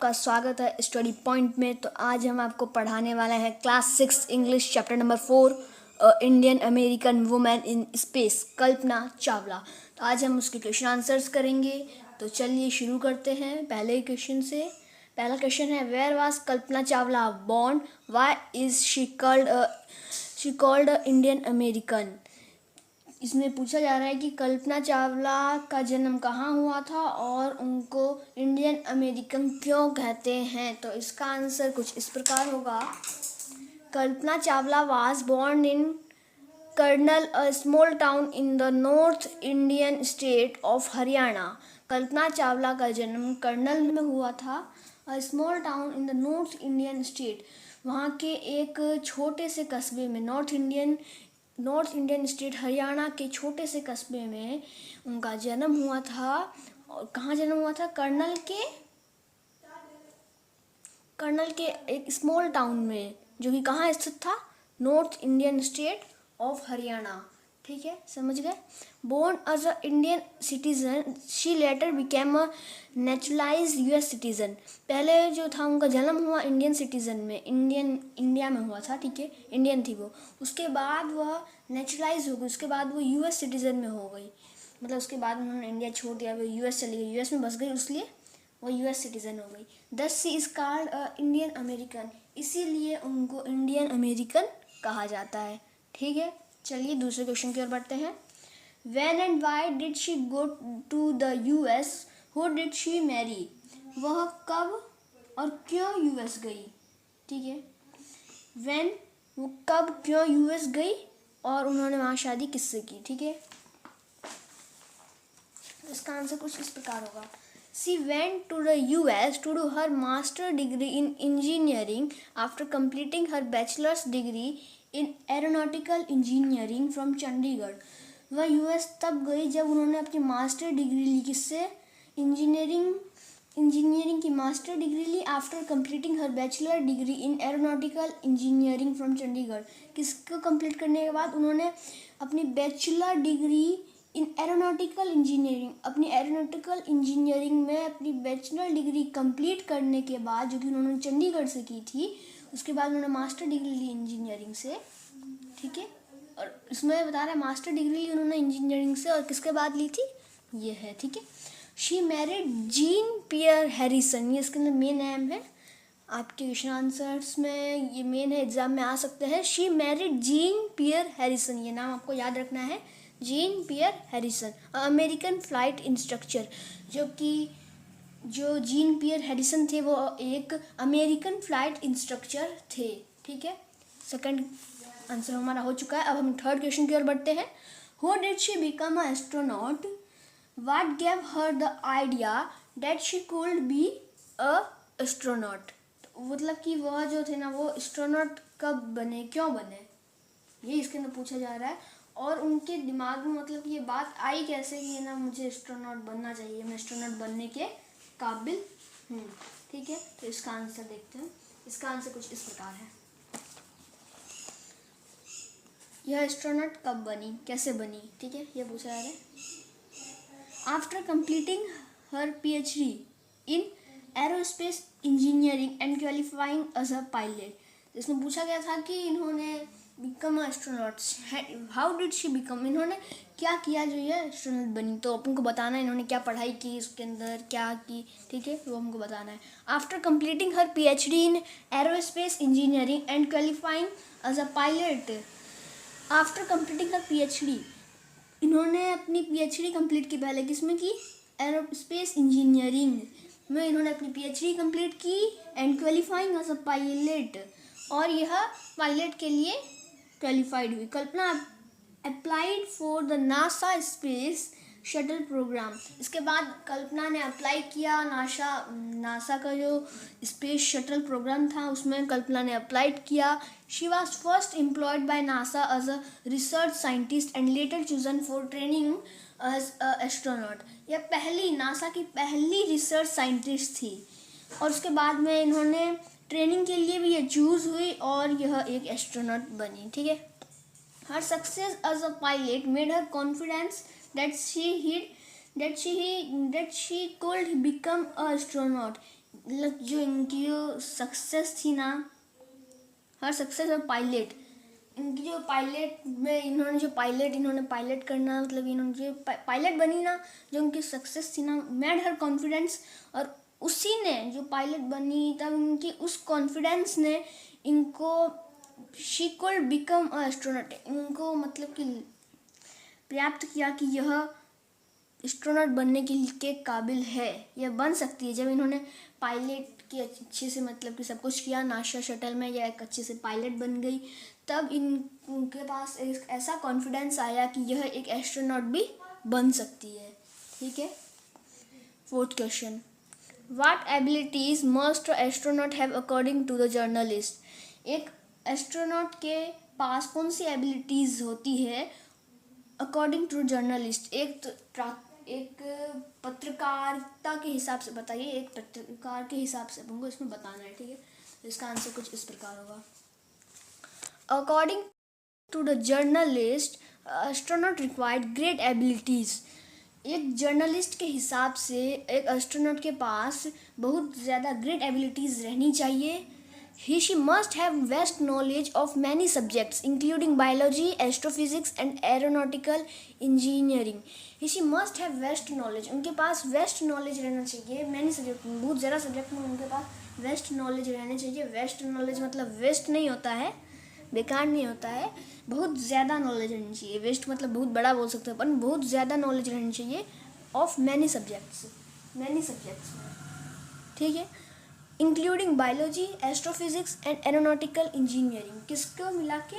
आपका स्वागत है स्टडी पॉइंट में। तो आज हम आपको पढ़ाने वाले हैं class 6 English chapter number 4 Indian American women in space, Kalpana Chawla. तो आज हम उसके क्वेश्चन आंसर्स करेंगे। तो चलिए शुरू करते हैं पहले क्वेश्चन से। पहला क्वेश्चन है, where was Kalpana Chawla born, why is she called Indian American. इसमें पूछा जा रहा है कि कल्पना चावला का जन्म कहाँ हुआ था और उनको इंडियन अमेरिकन क्यों कहते हैं। तो इसका आंसर कुछ इस प्रकार होगा। Kalpana Chawla was born in Karnal, a small town in the north Indian state of Haryana. Kalpana Chawla का जन्म कर्नल में हुआ था, a small town in the north Indian state, वहाँ के एक छोटे से कस्बे में, नॉर्थ इंडियन स्टेट हरियाणा के छोटे से कस्बे में उनका जन्म हुआ था। और कहाँ जन्म हुआ था? कर्नल के एक स्मॉल टाउन में, जो कि कहाँ स्थित था? North Indian state of Haryana. ठीक है, समझ गए। Born as a Indian citizen, she later became a naturalized US citizen. पहले जो था उनका जन्म हुआ इंडियन सिटीजन में, इंडिया में हुआ था। ठीक है, इंडियन थी वो। उसके बाद वह नेचुरलाइज हो गई, उसके बाद वो यूएस सिटीजन में हो गई। मतलब उसके बाद उन्होंने इंडिया छोड़ दिया, वो यूएस चली गई, यूएस में बस गई, इसलिए वो यूएस सिटीजन हो गई। Thus she is called a Indian American, इसीलिए उनको इंडियन अमेरिकन कहा जाता है। ठीक है, चलिए दूसरे क्वेश्चन की ओर बढ़ते हैं। When and why did she go to the US? Who did she marry? वह कब और क्यों यूएस गई? ठीक है, when वो कब क्यों यूएस गई और उन्होंने वहाँ शादी किससे की। ठीक है, इसका आंसर कुछ इस प्रकार होगा। She went to the US to do her master degree in engineering after completing her bachelor's degree in aeronautical engineering from Chandigarh. वह यूएस तब गई जब उन्होंने अपनी मास्टर डिग्री ली, किससे? इंजीनियरिंग की मास्टर डिग्री ली after completing her bachelor degree in aeronautical engineering from Chandigarh. किसको कंप्लीट करने के बाद उन्होंने अपनी bachelor degree in aeronautical engineering में अपनी बैचलर डिग्री कंप्लीट करने के बाद, जो कि उन्होंने चंडीगढ़ से की थी, उसके बाद उन्होंने मास्टर डिग्री ली इंजीनियरिंग से। ठीक है, और इसमें बता रहा है मास्टर डिग्री ली उन्होंने इंजीनियरिंग से, और किसके बाद ली थी? ये है। ठीक है, she married Jean Pierre Harrison. ये इसके अंदर मेन नेम है, आपके क्वेश्चन आंसर्स में ये मेन है, एग्जाम में आ सकते हैं। She married Jean Pierre Harrison, ये नाम आपको याद रखना है, Jean Pierre Harrison, American flight instructor. जो जीन पियर हैरिसन थे वो एक अमेरिकन फ्लाइट इंस्ट्रक्टर थे। ठीक है, सेकंड आंसर हमारा हो चुका है। अब हम थर्ड क्वेश्चन की ओर बढ़ते हैं। How did she become an astronaut? What gave her the idea that she could be a astronaut? मतलब कि वह जो थे ना, वो एस्ट्रोनॉट कब बने, क्यों बने, ये इसके अंदर पूछा जा रहा है। और उनके दिमाग में मतलब कि ये बात आई कैसे कि ना मुझे एस्ट्रोनॉट बनना चाहिए, मैं एस्ट्रोनॉट बनने के काबिल हूँ। ठीक है, तो इसका आंसर देखते हैं। इसका आंसर कुछ इस प्रकार है। यह एस्ट्रोनॉट कब बनी, कैसे बनी? ठीक है, ये पूछा जा रहा है। After completing her PhD in aerospace engineering and qualifying as a pilot. इसमें पूछा गया था कि इन्होंने become astronaut, how did she become, इन्होंने क्या किया जो ये एस्ट्रोनॉट बनी। तो अपन को बताना है इन्होंने क्या पढ़ाई की, उसके अंदर क्या की। ठीक है, वो हमको बताना है। After completing her PhD in aerospace engineering and qualifying as a pilot, after completing her PhD, इन्होंने अपनी PhD कंप्लीट की। पहले किसमें की? एरोस्पेस इंजीनियरिंग में इन्होंने अपनी PhD कंप्लीट की, and qualifying as a pilot, और यह पायलट के लिए क्वालिफाइड हुई। Kalpana applied for the NASA space shuttle programme. इसके बाद कल्पना ने अप्लाई किया नासा का जो स्पेस शटल प्रोग्राम था, उसमें कल्पना ने अप्लाइड किया। She was first employed by NASA as a research scientist and later chosen for training as a astronaut. यह पहली नासा की पहली रिसर्च साइंटिस्ट थी, और उसके बाद में इन्होंने ट्रेनिंग के लिए भी ये चूज हुई और यह एक एस्ट्रोनॉट बनी। ठीक है, her success as a pilot made her confidence that she could become a astronaut. मतलब जो इनकी जो सक्सेस थी ना, हर सक्सेस और पायलट, इनकी जो पायलट में इन्होंने पायलट करना, मतलब इन्होंने जो पायलट बनी ना, जो उनकी सक्सेस थी ना, मेड हर कॉन्फिडेंस, और उसी ने जो पायलट बनी तब उनकी उस कॉन्फिडेंस ने इनको she could become a astronaut, इनको मतलब कि प्राप्त किया कि यह एस्ट्रोनॉट बनने के काबिल है, यह बन सकती है। जब इन्होंने पायलट की अच्छे से मतलब कि सब कुछ किया नासा शटल में, या एक अच्छे से पायलट बन गई, तब इनके पास एक ऐसा कॉन्फिडेंस आया कि यह एक एस्ट्रोनॉट भी बन सकती है। ठीक है। Fourth question, what abilities must astronaut have according to the journalist. एक एस्ट्रोनॉट के पास कौन सी एबिलिटीज होती है अकॉर्डिंग टू जर्नलिस्ट। एक पत्रकारिता के हिसाब से बताइए, एक पत्रकार के हिसाब से हमको इसमें बताना है। ठीक है। तो इसका आंसर कुछ इस प्रकार होगा, according to the journalist astronaut required great abilities. एक जर्नलिस्ट के हिसाब से एक एस्ट्रोनॉट के पास बहुत ज़्यादा ग्रेट एबिलिटीज रहनी चाहिए। She must have vast knowledge of many subjects, including biology, astrophysics, and aeronautical engineering. She must have vast knowledge. उनके पास vast knowledge रहना चाहिए, many subject, बहुत ज़्यादा सब्जेक्ट में उनके पास vast knowledge रहना चाहिए। vast knowledge मतलब waste नहीं होता है, बेकार नहीं होता है, बहुत ज़्यादा नॉलेज रहनी चाहिए। वेस्ट मतलब बहुत बड़ा बोल सकते हैं, पर बहुत ज़्यादा नॉलेज रहनी चाहिए ऑफ मैनी सब्जेक्ट्स। ठीक है। Including biology, astrophysics and aeronautical engineering. किसको मिला के,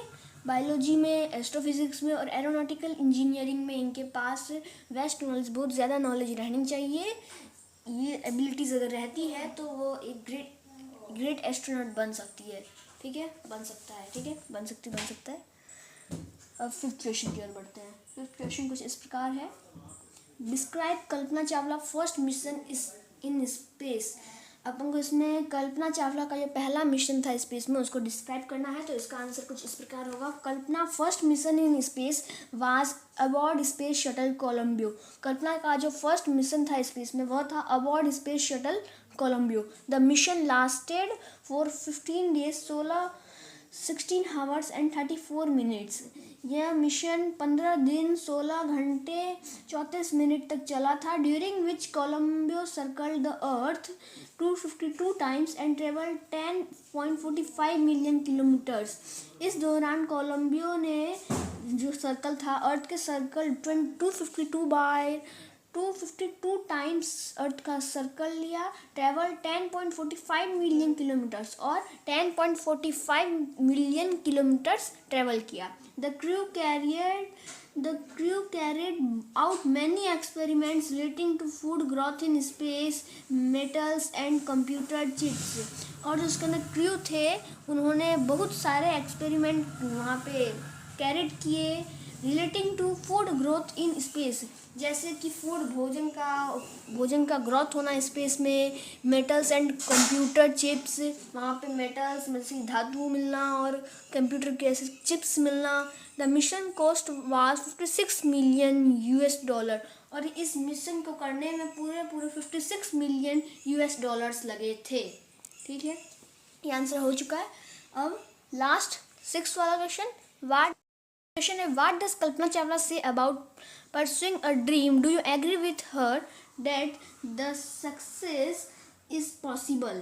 बायोलॉजी में, एस्ट्रोफिजिक्स में और एरोनॉटिकल इंजीनियरिंग में इनके पास वेस्ट नॉलेज, बहुत ज़्यादा नॉलेज रहनी चाहिए। ये एबिलिटीज़ अगर रहती है तो वो एक ग्रेट एस्ट्रोनॉट बन सकती है। ठीक है, बन सकता है। ठीक है, बन सकता है। अब फिफ्थ क्वेश्चन की ओर बढ़ते हैं। फिफ्थ क्वेश्चन कुछ इस प्रकार है, describe Kalpana Chawla first mission is in space. अपन को इसमें कल्पना चावला का जो पहला मिशन था स्पेस में उसको डिस्क्राइब करना है। तो इसका आंसर कुछ इस प्रकार होगा, Kalpana first mission in space was aboard space shuttle Columbia. Kalpana का जो फर्स्ट मिशन था स्पेस में वह था aboard space shuttle Columbia. The mission lasted for 15 days 16 hours and 34 minutes. यह मिशन 15 दिन 16 घंटे 34 मिनट तक चला था। During which Columbia circled the earth 252 times and travelled 10.45 million kilometres. इस दौरान कोलंबियो ने जो सर्कल था, अर्थ के सर्कल 252 टाइम्स अर्थ का सर्कल लिया, ट्रेवल 10.45 मिलियन किलोमीटर्स और 10.45 मिलियन किलोमीटर्स ट्रेवल किया। The crew carried out many experiments relating to food growth in space, metals and computer chips. और जो उसके अंदर क्रू थे उन्होंने बहुत सारे एक्सपेरिमेंट वहाँ पे कैरेट किए relating to food growth in space, जैसे कि भोजन का ग्रोथ होना स्पेस में, मेटल्स एंड कंप्यूटर चिप्स, वहाँ पे मेटल्स में से धातु मिलना और कंप्यूटर के ऐसे चिप्स मिलना। The mission cost was 56 million US dollar. और इस मिशन को करने में पूरे 56 मिलियन यूएस डॉलर्स लगे थे। ठीक है, ये आंसर हो चुका है। अब लास्ट 6 वाला क्वेश्चन, क्वेश्चन है what does Kalpana Chawla say about pursuing a dream, do you agree with her that the success is possible.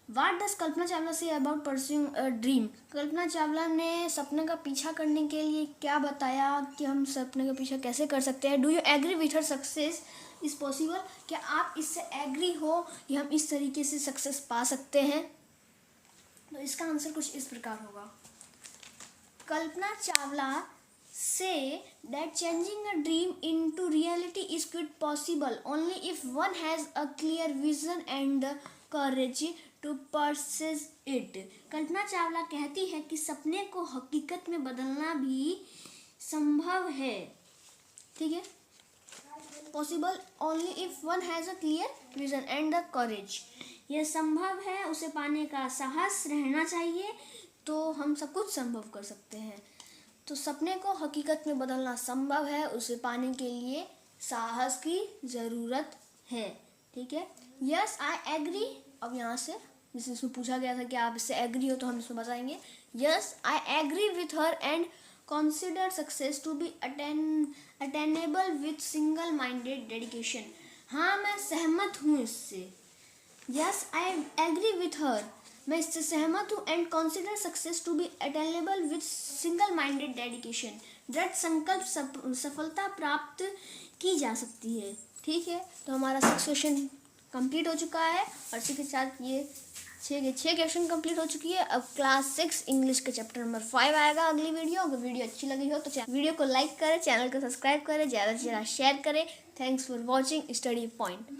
What does Kalpana Chawla say about pursuing a dream. Kalpana Chawla ने सपने का पीछा करने के लिए क्या बताया कि हम सपने का पीछा कैसे कर सकते हैं। Do you agree with her success is possible, क्या आप इससे एग्री हो कि हम इस तरीके से सक्सेस पा सकते हैं। तो इसका आंसर कुछ इस प्रकार होगा, Kalpana Chawla say that changing a dream into reality is quite possible only if one has a clear vision and the courage to pursue it. Kalpana Chawla कहती है कि सपने को हकीकत में बदलना भी संभव है। ठीक है, possible only if one has a clear vision and the courage. यह संभव है, उसे पाने का साहस रहना चाहिए, तो हम सब कुछ संभव कर सकते हैं। तो सपने को हकीकत में बदलना संभव है, उसे पाने के लिए साहस की ज़रूरत है। ठीक है, यस आई एग्री अब यहाँ से जैसे इसमें पूछा गया था कि आप इससे एग्री हो, तो हम इसमें बताएंगे yes I agree with her and consider success to be attainable with single minded dedication. हाँ, मैं सहमत हूँ इससे. Yes, I agree with her. मैं इससे सहमत हूँ and consider success to be attainable with single minded dedication. दृढ़ संकल्प सफलता प्राप्त की जा सकती है. ठीक है, तो हमारा 6 क्वेश्चन कंप्लीट हो चुका है और इसी के साथ ये 6 क्वेश्चन कंप्लीट हो चुकी है. अब क्लास 6 इंग्लिश के चैप्टर नंबर 5 आएगा अगली वीडियो. अगर वीडियो अच्छी लगी हो तो वीडियो को लाइक करें, चैनल को सब्सक्राइब करें, ज़्यादा से ज़्यादा शेयर करें. Thanks for watching study point.